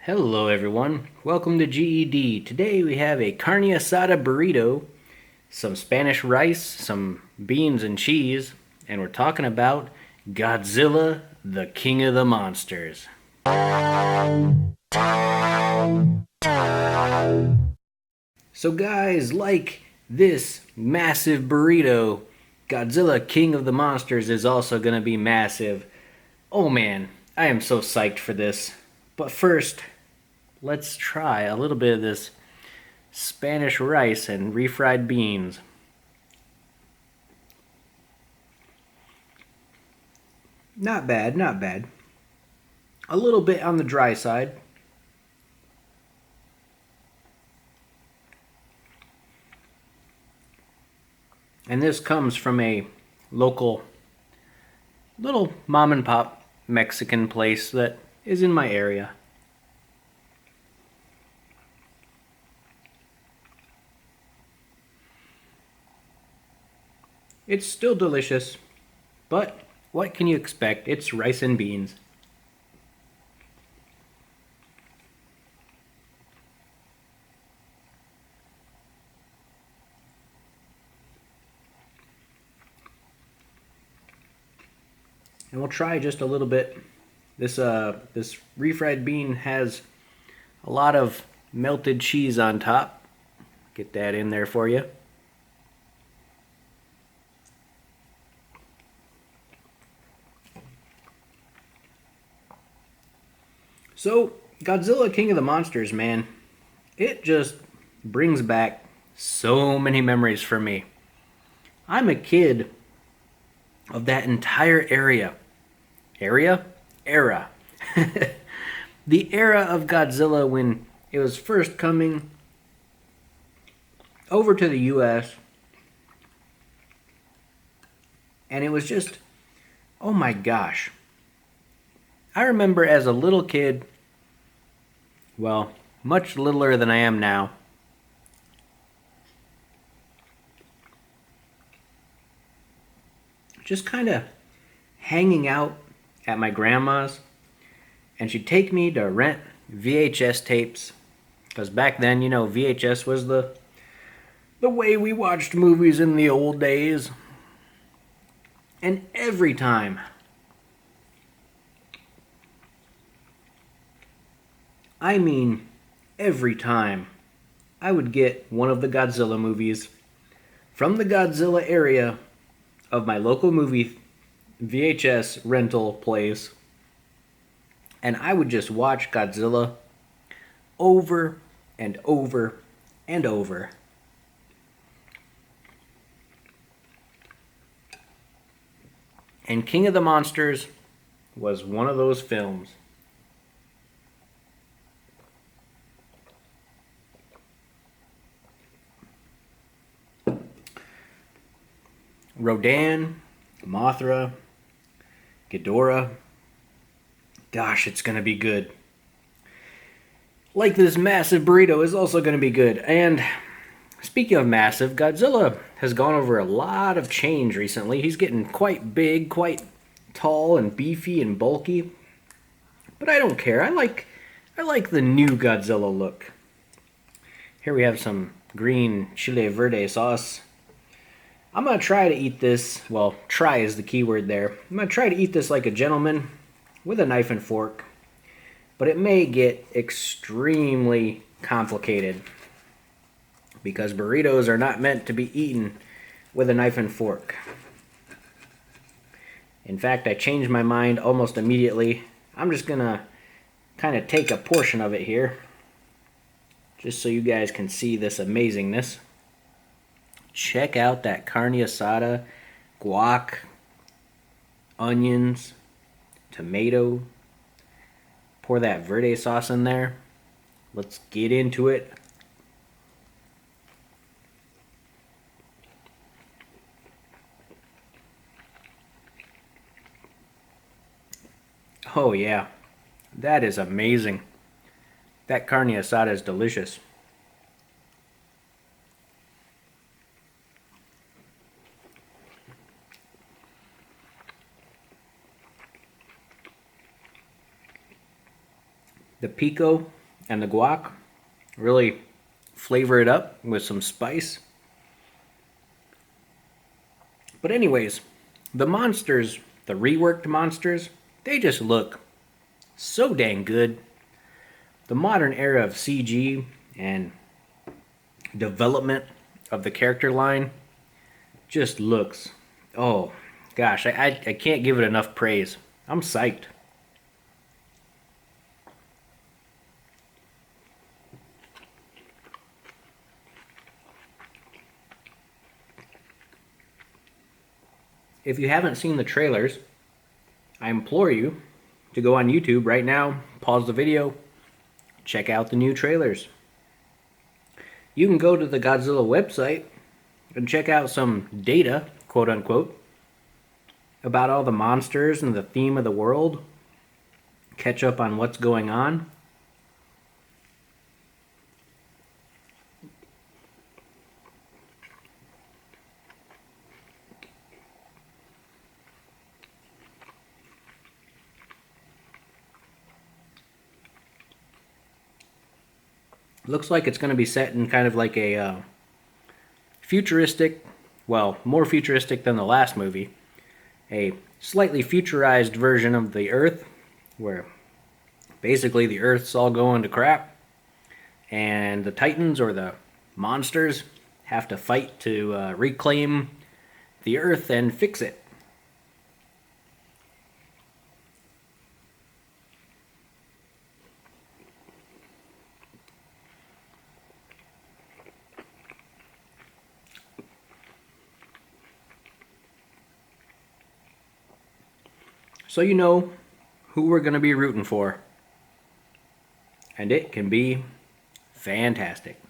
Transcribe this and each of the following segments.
Hello everyone, welcome to GED. Today we have a carne asada burrito, some Spanish rice, some beans and cheese, and we're talking about Godzilla, the King of the Monsters. So guys, like this massive burrito, Godzilla, King of the Monsters is also going to be massive. Oh man, I am so psyched for this. But first, let's try a little bit of this Spanish rice and refried beans. Not bad, not bad. A little bit on the dry side. And this comes from a local little mom and pop Mexican place that is in my area. It's still delicious, but what can you expect? It's rice and beans. And we'll try just a little bit. This refried bean has a lot of melted cheese on top. Get that in there for you. So, Godzilla King of the Monsters, man, it just brings back so many memories for me. I'm a kid of that entire area. Era. The era of Godzilla when it was first coming over to the US, and it was just, oh my gosh. I remember as a little kid, well, much littler than I am now, just kind of hanging out at my grandma's, and she'd take me to rent VHS tapes, because back then, VHS was the way we watched movies in the old days. And every time every time I would get one of the Godzilla movies from the Godzilla area of my local movie VHS rental place, and I would just watch Godzilla over and over and over. And King of the Monsters was one of those films. Rodan, Mothra, Ghidorah. Gosh, it's going to be good. Like this massive burrito is also going to be good. And speaking of massive, Godzilla has gone over a lot of change recently. He's getting quite big, quite tall and beefy and bulky. But I don't care. I like the new Godzilla look. Here we have some green chile verde sauce. I'm going to try to eat this, well, try is the key word there. I'm going to try to eat this like a gentleman with a knife and fork, but it may get extremely complicated because burritos are not meant to be eaten with a knife and fork. In fact, I changed my mind almost immediately. I'm just going to kind of take a portion of it here, just so you guys can see this amazingness. Check out that carne asada, guac, onions, tomato. Pour that verde sauce in there. Let's get into it. Oh yeah, that is amazing. That carne asada is delicious. the pico and the guac really flavor it up with some spice. But anyways, the monsters, the reworked monsters, they just look so dang good. The modern era of CG and development of the character line just looks, oh gosh, I can't give it enough praise. I'm psyched. If you haven't seen the trailers, I implore you to go on YouTube right now, pause the video, check out the new trailers. You can go to the Godzilla website and check out some data, quote unquote, about all the monsters and the theme of the world. Catch up on what's going on. Looks like it's going to be set in kind of like a futuristic, well, more futuristic than the last movie. A slightly futurized version of the Earth, where basically the Earth's all going to crap, and the Titans, or the monsters, have to fight to reclaim the Earth and fix it. So you know who we're going to be rooting for. And it can be fantastic.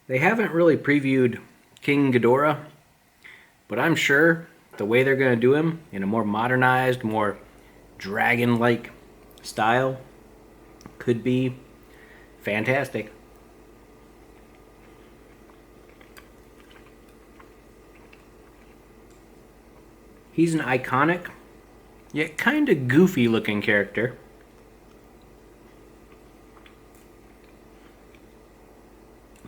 They haven't really previewed King Ghidorah, but I'm sure the way they're going to do him in a more modernized, more dragon-like style could be fantastic. He's an iconic, yet kind of goofy looking character.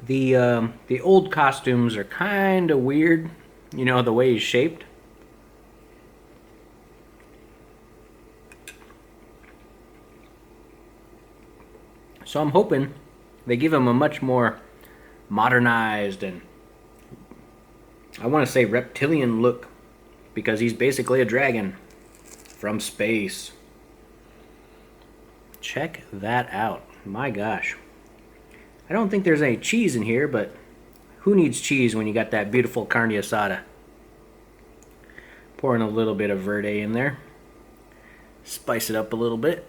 The old costumes are kind of weird, you know, the way he's shaped. So I'm hoping they give him a much more modernized and, I want to say, reptilian look, because he's basically a dragon from space. Check that out. My gosh. I don't think there's any cheese in here, but who needs cheese when you got that beautiful carne asada? Pouring a little bit of verde in there. Spice it up a little bit.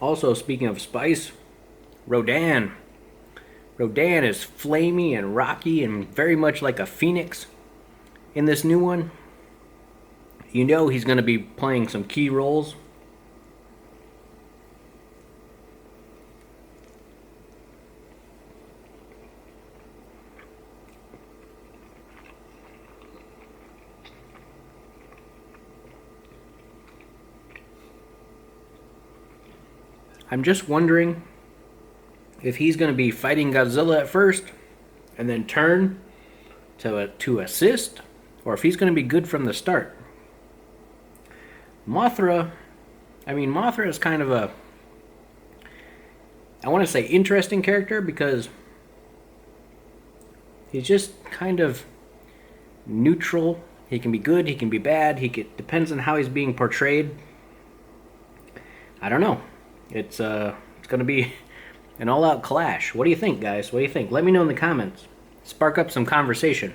Also, speaking of spice, Rodan. Rodan is flamey and rocky and very much like a phoenix in this new one. You know he's going to be playing some key roles. I'm just wondering if he's going to be fighting Godzilla at first and then turn to assist, or if he's going to be good from the start. Mothra is kind of a, I want to say, interesting character, because he's just kind of neutral. He can be good, he can be bad, depends on how he's being portrayed. I don't know. It's going to be an all-out clash. What do you think, guys? What do you think? Let me know in the comments. Spark up some conversation.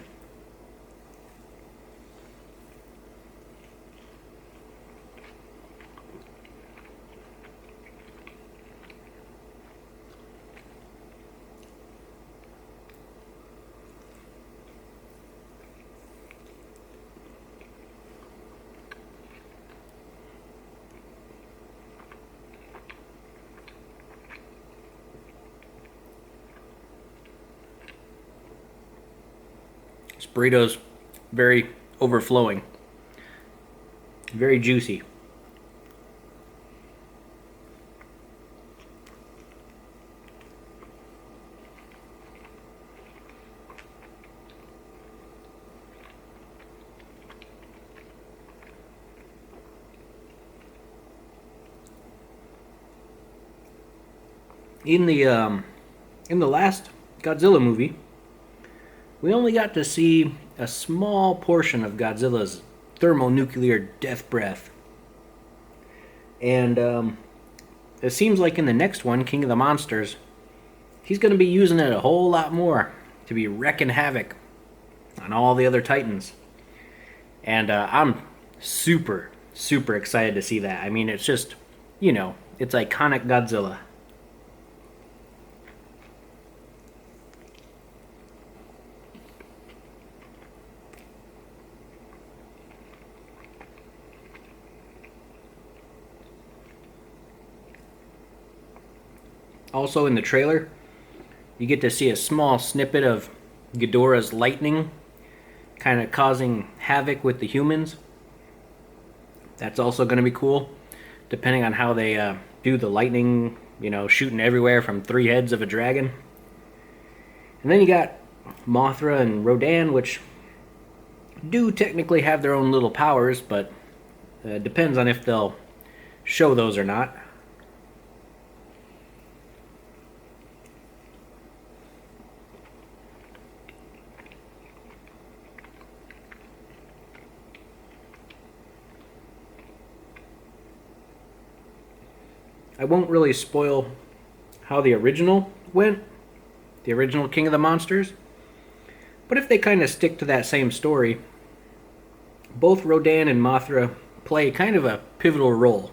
burrito's very overflowing. Very juicy. In the last Godzilla movie, we only got to see a small portion of Godzilla's thermonuclear death breath. And it seems like in the next one, King of the Monsters, he's going to be using it a whole lot more to be wrecking havoc on all the other Titans. And I'm super, super excited to see that. I mean, it's just, it's iconic Godzilla. Also in the trailer, you get to see a small snippet of Ghidorah's lightning kind of causing havoc with the humans. That's also going to be cool, depending on how they do the lightning, shooting everywhere from 3 heads of a dragon. And then you got Mothra and Rodan, which do technically have their own little powers, but it depends on if they'll show those or not. I won't really spoil how the original went, the original King of the Monsters, but if they kind of stick to that same story, both Rodan and Mothra play kind of a pivotal role.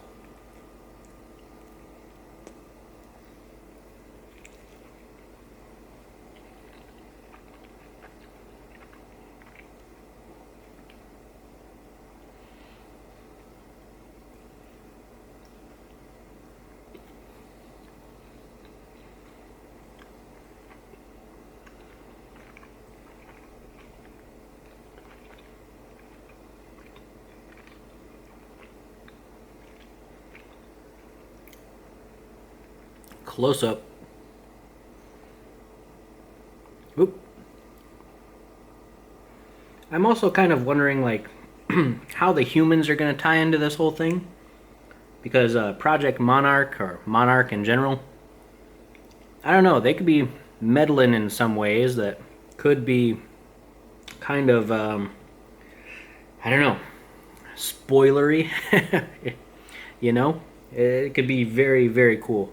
Close up. Oop. I'm also kind of wondering, how the humans are going to tie into this whole thing. Because Project Monarch, or Monarch in general, I don't know, they could be meddling in some ways that could be kind of, I don't know, spoilery. It could be very, very cool.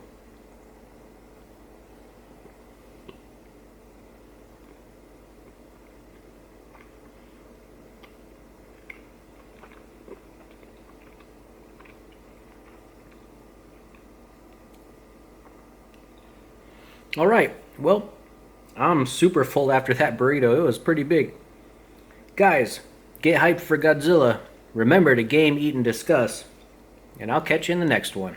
Alright, well, I'm super full after that burrito. It was pretty big. Guys, get hyped for Godzilla. Remember to game, eat, and discuss. And I'll catch you in the next one.